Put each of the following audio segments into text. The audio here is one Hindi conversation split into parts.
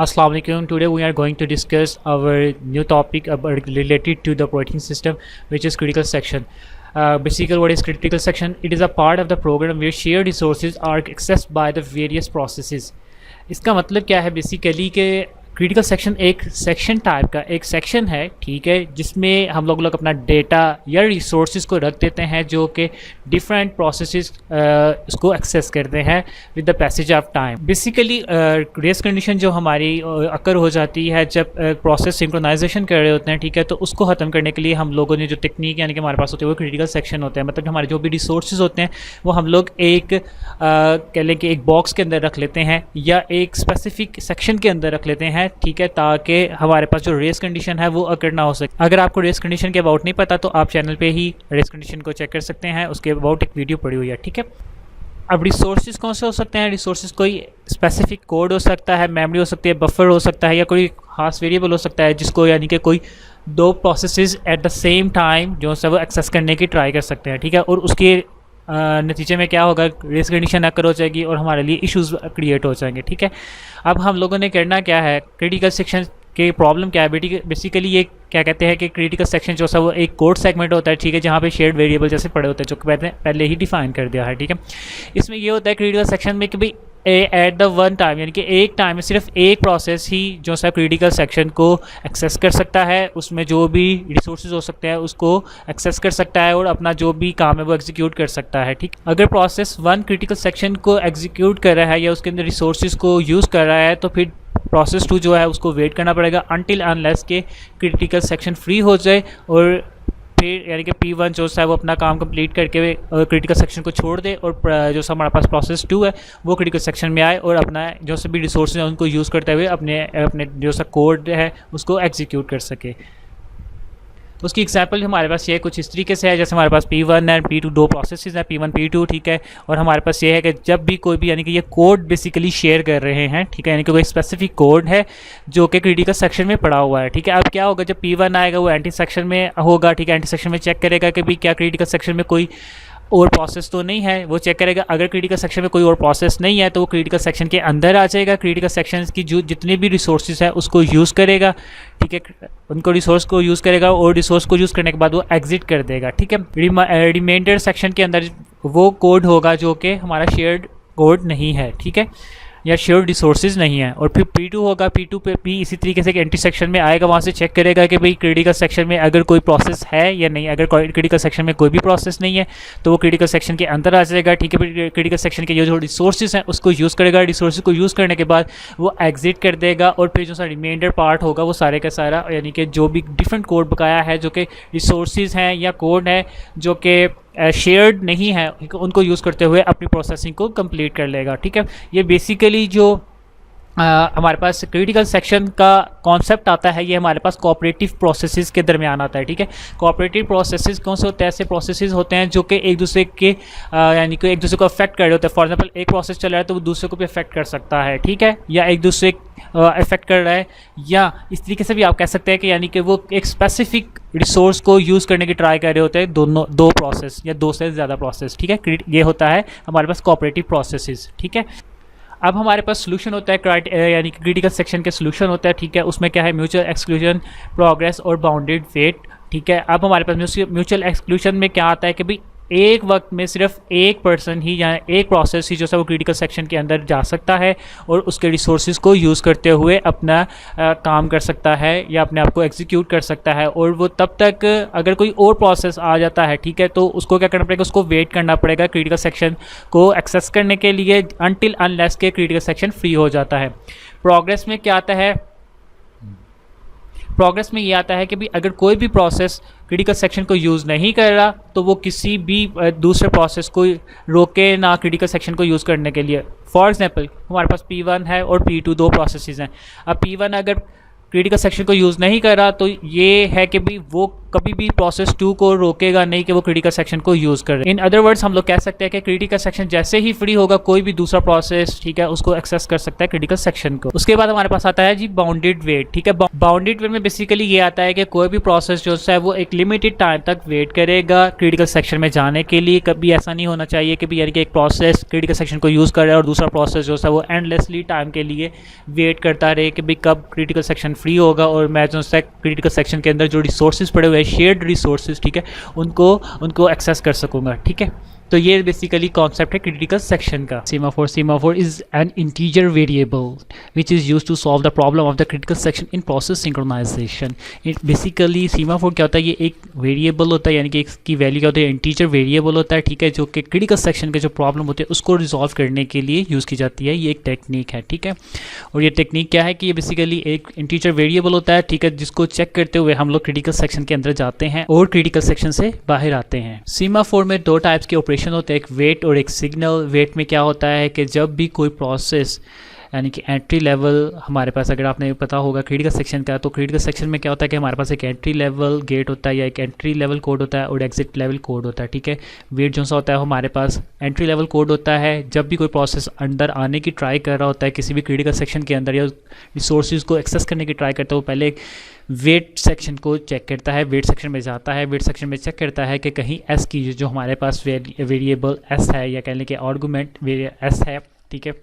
Assalamu alaikum. Today we are going to discuss our new topic related to the operating system, which is critical section. Basically, what is critical section? It is a part of the program where shared resources are accessed by the various processes. इसका मतलब क्या है बेसिकली कि क्रिटिकल सेक्शन एक सेक्शन टाइप का एक सेक्शन है, ठीक है, जिसमें हम लोग अपना डेटा या रिसोर्सेज को रख देते हैं जो कि डिफरेंट प्रोसेसेस उसको एक्सेस करते हैं with the passage of time. Basically race condition जो हमारी अकर हो जाती है जब प्रोसेस सिंक्रोनाइजेशन कर रहे होते हैं, ठीक है, तो उसको ख़त्म करने के लिए हम लोगों ने जो टेक्निक यानी कि हमारे पास होती है वो क्रिटिकल सेक्शन होते हैं. मतलब हमारे जो भी रिसोर्सेज होते हैं वो हम लोग एक कह लें कि एक बॉक्स के अंदर रख लेते हैं या एक स्पेसिफिक सेक्शन के अंदर रख लेते हैं, ठीक है, ताकि हमारे पास जो रेस कंडीशन है वो अकर ना हो सके. अगर आपको रेस कंडीशन के अबाउट नहीं पता तो आप चैनल पे ही रेस कंडीशन को चेक कर सकते हैं, उसके अबाउट एक वीडियो पड़ी हुई है, ठीक है. अब रिसोर्सेज कौन से हो सकते हैं? रिसोर्सेज कोई स्पेसिफिक कोड हो सकता है, मेमोरी हो सकती है, बफर हो सकता है, या कोई खास वेरिएबल हो सकता है जिसको यानी कि कोई दो processes at the same time जो है वो एक्सेस करने की ट्राई कर सकते हैं, ठीक है. और उसके नतीजे में क्या होगा, रेस कंडीशन अकर हो जाएगी और हमारे लिए इश्यूज क्रिएट हो जाएंगे, ठीक है. अब हम लोगों ने करना क्या है, क्रिटिकल सेक्शन के प्रॉब्लम क्या है बेसिकली ये क्या कहते हैं कि क्रिटिकल सेक्शन जो सा वो एक कोड सेगमेंट होता है, ठीक है, जहाँ पे शेयर्ड वेरिएबल जैसे पड़े होते हैं जो पहले ही डिफाइन कर दिया है, ठीक है. इसमें ये होता है क्रिटिकल सेक्शन में कि भाई एट द वन टाइम यानी कि एक टाइम में सिर्फ एक प्रोसेस ही जो सा क्रिटिकल सेक्शन को एक्सेस कर सकता है, उसमें जो भी रिसोर्सेज हो सकते हैं उसको एक्सेस कर सकता है और अपना जो भी काम है वो एग्जीक्यूट कर सकता है, ठीक. अगर प्रोसेस वन क्रिटिकल सेक्शन को एग्जीक्यूट कर रहा है या उसके अंदर रिसोर्सेज को यूज़ कर रहा है तो फिर प्रोसेस 2 जो है उसको वेट करना पड़ेगा अनटिल अनलेस के क्रिटिकल सेक्शन फ्री हो जाए और फिर यानी कि P1 जो है वो अपना काम कंप्लीट करके क्रिटिकल सेक्शन को छोड़ दे और जो हमारे पास प्रोसेस 2 है वो क्रिटिकल सेक्शन में आए और अपना जो से भी रिसोर्स हैं उनको यूज़ करते हुए अपने जो सा कोड है उसको एग्जीक्यूट कर सके. तो उसकी एग्जांपल हमारे पास ये कुछ इस तरीके से है, जैसे हमारे पास P1 एंड P2 दो प्रोसेसेस हैं, P1 P2, ठीक है. और हमारे पास ये है कि जब भी कोई भी यानी कि ये कोड बेसिकली शेयर कर रहे हैं, ठीक है, यानी कि कोई स्पेसिफिक कोड है जो कि क्रिटिकल सेक्शन में पड़ा हुआ है, ठीक है. अब क्या होगा, जब P1 आएगा वो एंटी सेक्शन में होगा, ठीक है, एंटी सेक्शन में चेक करेगा कि भाई क्या क्रिटिकल सेक्शन में कोई और प्रोसेस तो नहीं है, वो चेक करेगा. अगर क्रिटिकल सेक्शन में कोई और प्रोसेस नहीं है तो वो क्रिटिकल सेक्शन के अंदर आ जाएगा, क्रिटिकल सेक्शन की जो जितने भी रिसोर्सेज है उसको यूज़ करेगा, ठीक है, उनको रिसोर्स को यूज़ करेगा और रिसोर्स को यूज़ करने के बाद वो एग्जिट कर देगा, ठीक है. रिमाइंडर सेक्शन के अंदर वो कोड होगा जो कि हमारा शेयर्ड कोड नहीं है, ठीक है, या शेयर्ड रिसोर्सेज नहीं है. और फिर P2 होगा, P2 पे भी इसी तरीके से एक एंटी सेक्शन में आएगा, वहाँ से चेक करेगा कि भाई क्रिटिकल सेक्शन में अगर कोई प्रोसेस है या नहीं. अगर क्रिटिकल सेक्शन में कोई भी प्रोसेस नहीं है तो वो क्रिटिकल सेक्शन के अंदर आ जाएगा, ठीक है. फिर क्रिटिकल सेक्शन के जो रिसोर्सेज हैं उसको यूज़ करेगा, रिसोर्सेज को यूज़ करने के बाद वो एग्जिट कर देगा और फिर जो सा रिमाइंडर पार्ट होगा वो सारे का सारा यानी कि जो भी डिफरेंट कोड बकाया है जो कि रिसोर्सेज हैं या कोड है जो कि शेयर्ड नहीं है उनको यूज़ करते हुए अपनी प्रोसेसिंग को कंप्लीट कर लेगा, ठीक है. ये बेसिकली जो हमारे पास क्रिटिकल सेक्शन का कॉन्सेप्ट आता है ये हमारे पास कोऑपरेटिव प्रोसेसेस के दरमियान आता है, ठीक है. कोऑपरेटिव प्रोसेसेस कौन से होते हैं? ऐसे प्रोसेसेस होते हैं जो कि एक दूसरे के यानी कि एक दूसरे को अफेक्ट कर रहे होते हैं. फॉर एग्जांपल एक प्रोसेस चल रहा है तो वो दूसरे को भी अफेक्ट कर सकता है, ठीक है, या एक दूसरे अफेक्ट कर रहा है, या इस तरीके से भी आप कह सकते हैं कि यानी कि वो एक स्पेसिफिक रिसोर्स को यूज़ करने की ट्राई कर रहे होते हैं दो प्रोसेस या दो से ज़्यादा प्रोसेस, ठीक है. ये होता है हमारे पास कोऑपरेटिव प्रोसेसेस, ठीक है. अब हमारे पास सोल्यूशन होता है यानी कि क्रिटिकल सेक्शन के सोल्यूशन होता है, ठीक है. उसमें क्या है, म्यूचुअल एक्सक्लूजन, प्रोग्रेस और बाउंडेड वेट, ठीक है. अब हमारे पास म्यूचुअल एक्सक्लूजन में क्या आता है कि भाई एक वक्त में सिर्फ एक पर्सन ही या एक प्रोसेस ही जो है वो क्रिटिकल सेक्शन के अंदर जा सकता है और उसके रिसोर्सेज को यूज़ करते हुए अपना काम कर सकता है या अपने आप को एग्जीक्यूट कर सकता है. और वो तब तक अगर कोई और प्रोसेस आ जाता है, ठीक है, तो उसको क्या करना पड़ेगा, उसको वेट करना पड़ेगा क्रिटिकल सेक्शन को एक्सेस करने के लिए अनटिल अनलेस के क्रिटिकल सेक्शन फ्री हो जाता है. प्रोग्रेस में क्या आता है? प्रोग्रेस में ये आता है कि भाई अगर कोई भी प्रोसेस क्रिटिकल सेक्शन को यूज़ नहीं कर रहा तो वो किसी भी दूसरे प्रोसेस को रोके ना क्रिटिकल सेक्शन को यूज़ करने के लिए. फॉर एग्जांपल हमारे पास P1 है और P2 दो प्रोसेसेस हैं. अब P1 अगर क्रिटिकल सेक्शन को यूज़ नहीं कर रहा तो ये है कि भाई वो कभी भी प्रोसेस 2 को रोकेगा नहीं कि वो क्रिटिकल सेक्शन को यूज़ करे। इन अदर वर्ड्स हम लोग कह सकते हैं कि क्रिटिकल सेक्शन जैसे ही फ्री होगा कोई भी दूसरा प्रोसेस, ठीक है, उसको एक्सेस कर सकता है क्रिटिकल सेक्शन को। उसके बाद हमारे पास आता है जी बाउंडेड वेट, ठीक है। बाउंडेड वेट में बेसिकली ये आता है कि कोई भी प्रोसेस जो है वो एक लिमिटेड टाइम तक वेट करेगा क्रिटिकल सेक्शन में जाने के लिए। कभी ऐसा नहीं होना चाहिए कि भी यानी कि एक प्रोसेस क्रिटिकल सेक्शन को यूज़ कर रहा है और दूसरा प्रोसेस जो है वो एंडलेसली टाइम के लिए वेट करता रहे कि भाई कब क्रिटिकल सेक्शन फ्री होगा और मैं जो है क्रिटिकल सेक्शन के अंदर जो रिसोर्सेज पड़े हुए हैं, शेयर्ड रिसोर्सेज, ठीक है, उनको एक्सेस कर सकूँगा, ठीक है। तो ये बेसिकली कॉन्सेप्ट है क्रिटिकल सेक्शन का। Semaphore is an integer variable which is use to solve the problem of the critical section in process synchronisation. Basically semaphore क्या होता है, ये एक वेरिएबल होता है, यानी कि इसकी वैल्यू क्या होती है, इंटीजर वेरिएबल होता है, ठीक है, जो कि क्रिटिकल सेक्शन के जो प्रॉब्लम होते हैं उसको रिजॉल्व करने के लिए यूज़ की जाती है। ये एक टेक्निक है, ठीक है। और ये टेक्निक क्या है कि ये बेसिकली एक इंटीजर वेरिएबल होता है, ठीक है, जिसको चेक करते हुए हम लोग क्रिटिकल सेक्शन के अंदर जाते हैं और क्रिटिकल सेक्शन से बाहर आते हैं। सीमाफोर में दो टाइप्स के ऑपरेशन होते हैं, एक वेट और एक सिग्नल। वेट में क्या होता है कि जब भी कोई प्रोसेस यानी कि एंट्री लेवल हमारे पास, अगर आपने पता होगा क्रिटिकल सेक्शन का, तो क्रिटिकल सेक्शन में क्या होता है कि हमारे पास एक एंट्री लेवल गेट होता है या एक एंट्री लेवल कोड होता है और एग्जिट लेवल कोड होता है, ठीक है। वेट जो सा होता है हमारे पास एंट्री लेवल कोड होता है। जब भी कोई प्रोसेस अंदर आने की ट्राई कर रहा होता है किसी भी क्रिटिकल सेक्शन के अंदर या रिसोर्सेज को एक्सेस करने की ट्राई करता है, वो पहले वेट सेक्शन को चेक करता है, वेट सेक्शन में जाता है, वेट सेक्शन में चेक करता है कि कहीं एस की जो हमारे पास वेरिएबल एस है या कह लें कि आर्गुमेंट एस है, ठीक है,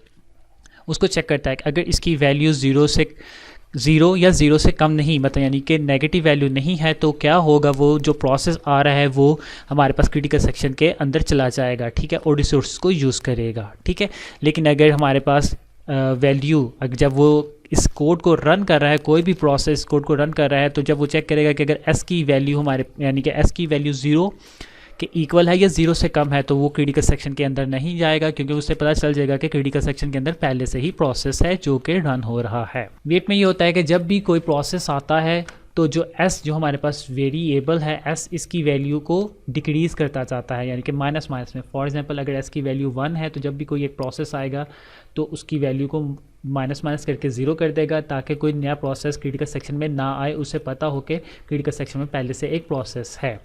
उसको चेक करता है कि अगर इसकी वैल्यू ज़ीरो या ज़ीरो से कम नहीं, मतलब यानी कि नेगेटिव वैल्यू नहीं है, तो क्या होगा, वो जो प्रोसेस आ रहा है वो हमारे पास क्रिटिकल सेक्शन के अंदर चला जाएगा, ठीक है, और रिसोर्स को यूज़ करेगा, ठीक है। लेकिन अगर हमारे पास वैल्यू जब वो इस कोड को रन कर रहा है, कोई भी प्रोसेस कोड को रन कर रहा है, तो जब वो चेक करेगा कि अगर एस की वैल्यू हमारे यानी कि एस की वैल्यू ज़ीरो के इक्वल है या ज़ीरो से कम है, तो वो क्रिटिकल सेक्शन के अंदर नहीं जाएगा, क्योंकि उससे पता चल जाएगा कि क्रिटिकल सेक्शन के अंदर पहले से ही प्रोसेस है जो कि रन हो रहा है। वेट में ये होता है कि जब भी कोई प्रोसेस आता है तो जो एस जो हमारे पास वेरिएबल है एस, इसकी वैल्यू को डिक्रीज़ करता जाता है, यानी कि माइनस माइनस में। फॉर एग्जांपल अगर एस की वैल्यू 1 है तो जब भी कोई एक प्रोसेस आएगा तो उसकी वैल्यू को माइनस माइनस करके ज़ीरो कर देगा, ताकि कोई नया प्रोसेस क्रिटिकल सेक्शन में ना आए, उसे पता हो कि क्रिटिकल सेक्शन में पहले से एक प्रोसेस है।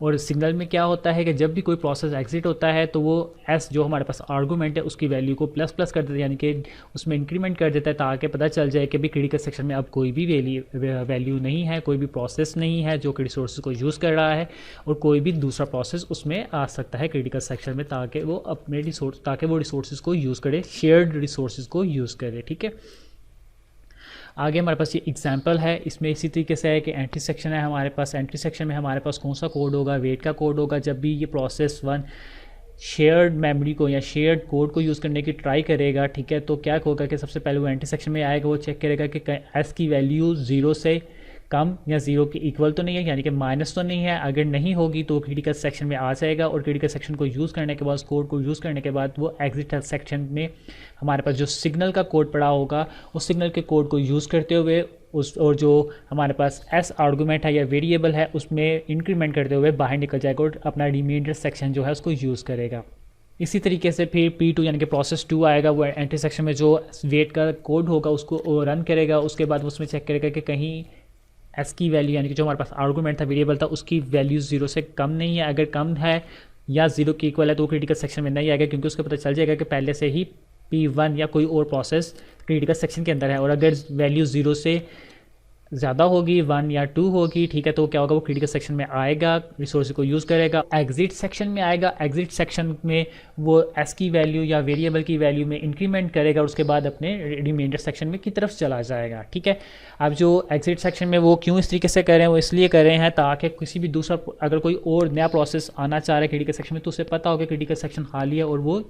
और सिग्नल में क्या होता है कि जब भी कोई प्रोसेस एग्जिट होता है तो वो एस जो हमारे पास आर्गूमेंट है उसकी वैल्यू को प्लस प्लस कर देता है, यानी कि उसमें इंक्रीमेंट कर देता है, ताकि पता चल जाए कि भी क्रिटिकल सेक्शन में अब कोई भी वैल्यू नहीं है, कोई भी प्रोसेस नहीं है जो कि रिसोर्स को यूज़ कर रहा है, और कोई भी दूसरा प्रोसेस उसमें आ सकता है क्रिटिकल सेक्शन में, ताकि वो अपने रिसोर्स को यूज़ करे, शेयर्ड रिसोर्स को यूज़ करे, ठीक है। आगे हमारे पास ये एग्जांपल है, इसमें इसी तरीके से है कि एंट्री सेक्शन है हमारे पास। एंट्री सेक्शन में हमारे पास कौन सा कोड होगा, वेट का कोड होगा। जब भी ये प्रोसेस 1 शेयर्ड मेमोरी को या शेयर्ड कोड को यूज़ करने की ट्राई करेगा, ठीक है, तो क्या होगा कि सबसे पहले वो एंट्री सेक्शन में आएगा, वो चेक करेगा कि एस की वैल्यू 0 से कम या 0 के इक्वल तो नहीं है, यानी कि माइनस तो नहीं है। अगर नहीं होगी तो क्रिटिकल सेक्शन में आ जाएगा, और क्रिटिकल सेक्शन को यूज़ करने के बाद, उस कोड को यूज़ करने के बाद, वो एग्जिट सेक्शन में हमारे पास जो सिग्नल का कोड पड़ा होगा उस सिग्नल के कोड को यूज़ करते हुए और जो हमारे पास एस आर्गूमेंट है या वेरिएबल है उसमें इंक्रीमेंट करते हुए बाहर निकल जाएगा और अपना रिमाइंडर सेक्शन जो है उसको यूज़ करेगा। इसी तरीके से फिर P2 यानी कि प्रोसेस 2 आएगा, वो एंट्री सेक्शन में जो वेट का कोड होगा उसको रन करेगा। उसके बाद उसमें चेक करेगा कि कहीं एस की वैल्यू यानी कि जो हमारे पास आर्गूमेंट था, वेरिएबल था, उसकी वैल्यू 0 से कम नहीं है। अगर कम है या 0 के इक्वल है तो वो क्रिटिकल सेक्शन में नहीं आएगा, क्योंकि उसको पता चल जाएगा कि पहले से ही P1 या कोई और प्रोसेस क्रिटिकल सेक्शन के अंदर है। और अगर वैल्यू 0 से ज़्यादा होगी, 1 या 2 होगी, ठीक है, तो क्या होगा, वो क्रिटिकल सेक्शन में आएगा, रिसोर्स को यूज़ करेगा, एग्जिट सेक्शन में आएगा। एग्जिट सेक्शन में वो एस की वैल्यू या वेरिएबल की वैल्यू में इंक्रीमेंट करेगा और उसके बाद अपने रिमाइंडर सेक्शन में की तरफ चला जाएगा, ठीक है। अब जो एग्जिट सेक्शन में वो क्यों इस तरीके से कर रहे हैं, वो इसलिए कर रहे हैं ताकि किसी भी दूसरा अगर कोई और नया प्रोसेस आना चाह रहा है क्रिटिकल सेक्शन में तो उसे पता हो कि क्रिटिकल सेक्शन खाली है और वो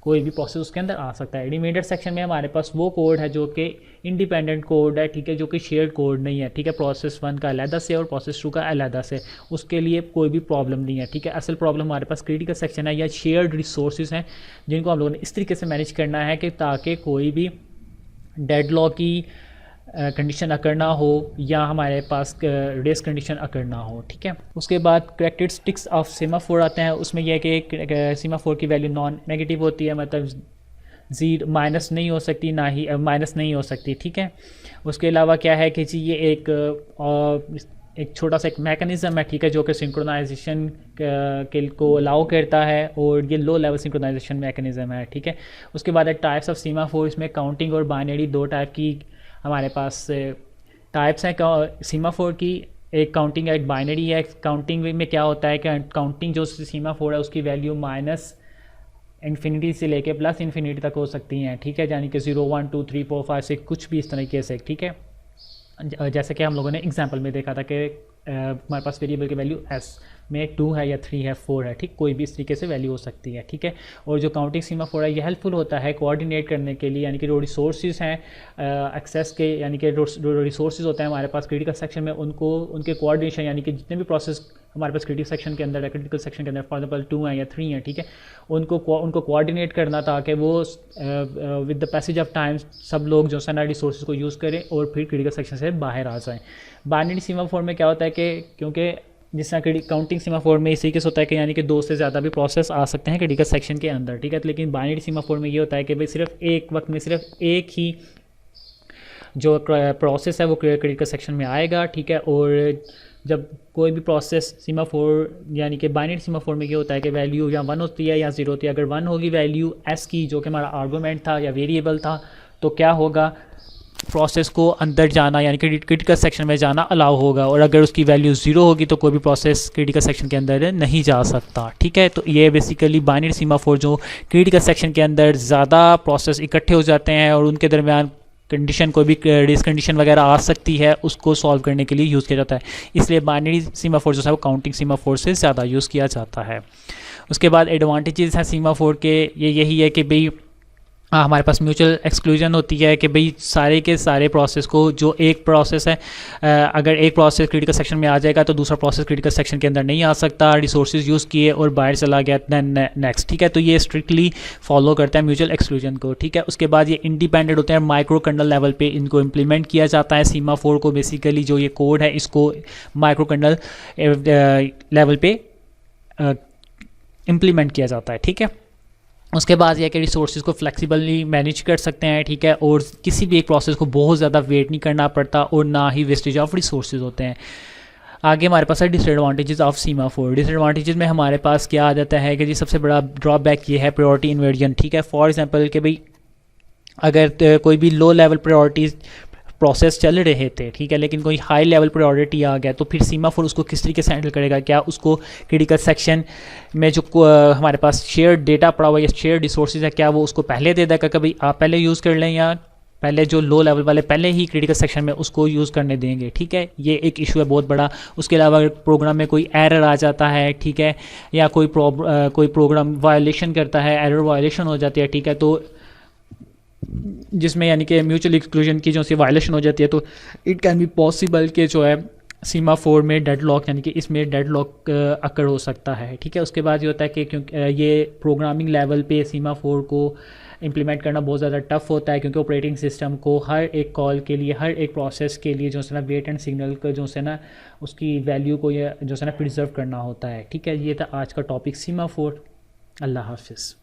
कोई भी प्रोसेस उसके अंदर आ सकता है। रिमाइंडर सेक्शन में हमारे पास वो कोड है जो कि इंडिपेंडेंट कोड है, ठीक है, जो कि शेयर्ड कोड नहीं है, ठीक है। प्रोसेस 1 का अलहदा से और प्रोसेस 2 का अलहदा से, उसके लिए कोई भी प्रॉब्लम नहीं है, ठीक है। असल प्रॉब्लम हमारे पास क्रिटिकल सेक्शन है या शेयर्ड रिसोर्सेज हैं जिनको हम लोगों ने इस तरीके से मैनेज करना है कि ताकि कोई भी डेडलॉक की कंडीशन अकर ना हो या हमारे पास रेस कंडीशन अकर ना हो, ठीक है। उसके बाद कैरेक्टरिस्टिक्स ऑफ सीमाफोर आते हैं। उसमें यह है कि सीमाफोर की वैल्यू नॉन नेगेटिव होती है, मतलब ज़ीरो माइनस नहीं हो सकती, ना ही माइनस नहीं हो सकती, ठीक है। उसके अलावा क्या है कि जी ये एक एक छोटा सा एक मैकेनिज़्म है, ठीक है, जो कि सिंक्रोनाइजेशन के को अलाउ करता है, और ये लो लेवल सिंक्रोनाइजेशन मैकेनिज़्म है, ठीक है। उसके बाद है टाइप्स ऑफ सीमाफोर। इसमें काउंटिंग और बाइनरी दो टाइप की हमारे पास टाइप्स हैं सीमाफोर की। एक काउंटिंग है, एक बाइनरी है। काउंटिंग में क्या होता है कि काउंटिंग जो सीमाफोर है उसकी वैल्यू माइनस इन्फिनिटी से लेके प्लस इन्फिनिटी तक हो सकती हैं, ठीक है, यानी कि 0 1 2 3 4 5 6 कुछ भी इस तरीके से, ठीक है। जैसे कि हम लोगों ने एग्जांपल में देखा था कि हमारे पास वेरिएबल की वैल्यू एस में 2 है या 3 है 4 है, ठीक, कोई भी इस तरीके से वैल्यू हो सकती है, ठीक है। और जो काउंटिंग सीमाफोर है ये हेल्पफुल होता है कोऑर्डिनेट करने के लिए, यानी कि जो रिसोर्सेज हैं एक्सेस के, यानी कि जो रिसोर्सेज होते हैं हमारे पास क्रिटिकल सेक्शन में, उनको उनके कोऑर्डिनेशन, यानी कि जितने भी प्रोसेस हमारे पास क्रिटिकल सेक्शन के अंदर है, क्रिटिकल सेक्शन के अंदर फॉर एग्जाम्पल 2 हैं या 3 हैं, ठीक है, उनको कोऑर्डिनेट करना ताकि वो with the passage of time सब लोग जो है ना रिसोर्सेज को यूज़ करें और फिर क्रिटिकल सेक्शन से बाहर आ जाएं। बाइनरी सीमाफोर में क्या होता है कि क्योंकि जिस तरह काउंटिंग सीमाफोर में इसी केस होता है कि यानी कि 2 से ज़्यादा भी प्रोसेस आ सकते हैं क्रिटिकल सेक्शन के अंदर, ठीक है, लेकिन बाइनरी सीमाफोर में ये होता है कि भाई सिर्फ एक वक्त में सिर्फ एक ही जो प्रोसेस है वो क्रिटिकल सेक्शन में आएगा, ठीक है। और जब कोई भी प्रोसेस सीमाफोर यानी कि बाइनरी सीमाफोर में ये होता है कि वैल्यू या 1 होती है या 0 होती है। अगर 1 होगी वैल्यू एस की, जो कि हमारा आर्गूमेंट था या वेरिएबल था, तो क्या होगा, प्रोसेस को अंदर जाना यानी कि क्रिटिकल सेक्शन में जाना अलाउ होगा, और अगर उसकी वैल्यू 0 होगी तो कोई भी प्रोसेस क्रिटिकल सेक्शन के अंदर नहीं जा सकता, ठीक है। तो ये बेसिकली बाइनरी सीमाफोर जो क्रिटिकल सेक्शन के अंदर ज़्यादा प्रोसेस इकट्ठे हो जाते हैं और उनके दरमियान कंडीशन कोई भी डिसकंडीशन वगैरह आ सकती है, उसको सॉल्व करने के लिए यूज़ किया जाता है। इसलिए बाइनरी सीमाफोर जो है वो काउंटिंग सीमाफोर से ज़्यादा यूज़ किया जाता है। उसके बाद एडवांटेजेस हैं सीमाफोर के, ये यही है कि भाई हमारे पास म्यूचुअल एक्सक्लूजन होती है कि भाई सारे के सारे प्रोसेस को, जो एक प्रोसेस है अगर एक प्रोसेस क्रिटिकल सेक्शन में आ जाएगा तो दूसरा प्रोसेस क्रिटिकल सेक्शन के अंदर नहीं आ सकता, रिसोर्सेज यूज़ किए और बाहर चला गया दैन नेक्स्ट, ठीक है। तो ये स्ट्रिक्टली फॉलो करता है म्यूचुअल एक्सक्लूजन को, ठीक है। उसके बाद ये इंडिपेंडेंट होते हैं, माइक्रो कर्नल लेवल पे इनको इम्प्लीमेंट किया जाता है सीमाफोर को। बेसिकली जो ये कोड है इसको माइक्रो कर्नल लेवल पे इम्प्लीमेंट किया जाता है, ठीक है। उसके बाद यह कि रिसोर्सेज को फ्लेक्सिबली मैनेज कर सकते हैं, ठीक है, और किसी भी एक प्रोसेस को बहुत ज़्यादा वेट नहीं करना पड़ता और ना ही वेस्टेज ऑफ रिसोर्सेज होते हैं। आगे हमारे पास है डिसएडवांटेजेस ऑफ सीमाफोर। डिसएडवांटेजेस में हमारे पास क्या आ जाता है कि जी सबसे बड़ा ड्रॉबैक ये है प्रायोरिटी इन्वर्जन, ठीक है। फॉर एग्जांपल कि भाई अगर कोई भी लो लेवल प्रायोरिटीज़ प्रोसेस चल रहे थे, ठीक है, लेकिन कोई हाई लेवल प्रायोरिटी आ गया तो फिर सीमाफोर उसको किस तरीके से हैंडल करेगा। क्या उसको क्रिटिकल सेक्शन में जो हमारे पास शेयर डेटा पड़ा हुआ या शेयर रिसोर्सेज है, क्या वो उसको पहले दे देगा कि भाई आप पहले यूज़ कर लें, या पहले जो लो लेवल वाले पहले ही क्रिटिकल सेक्शन में उसको यूज़ करने देंगे, ठीक है। ये एक इशू है बहुत बड़ा। उसके अलावा अगर प्रोग्राम में कोई एरर आ जाता है, ठीक है, या कोई प्रोग्राम वायलेशन करता है, एरर वायलेशन हो जाती है, ठीक है, तो जिसमें यानी कि म्यूचुअल एक्सक्लूजन की जो सी वायलेशन हो जाती है, तो इट कैन बी पॉसिबल कि जो है सीमाफोर में डेडलॉक यानी कि इसमें डेडलॉक अकर हो सकता है, ठीक है। उसके बाद ये होता है कि क्योंकि ये प्रोग्रामिंग लेवल पे सीमाफोर को इम्प्लीमेंट करना बहुत ज़्यादा टफ होता है, क्योंकि ऑपरेटिंग सिस्टम को हर एक कॉल के लिए, हर एक प्रोसेस के लिए जो है ना वेट एंड सिग्नल का जो है ना उसकी वैल्यू को जो है ना प्रिजर्व करना होता है, ठीक है। ये था आज का टॉपिक सीमाफोर। अल्लाह हाफिज़।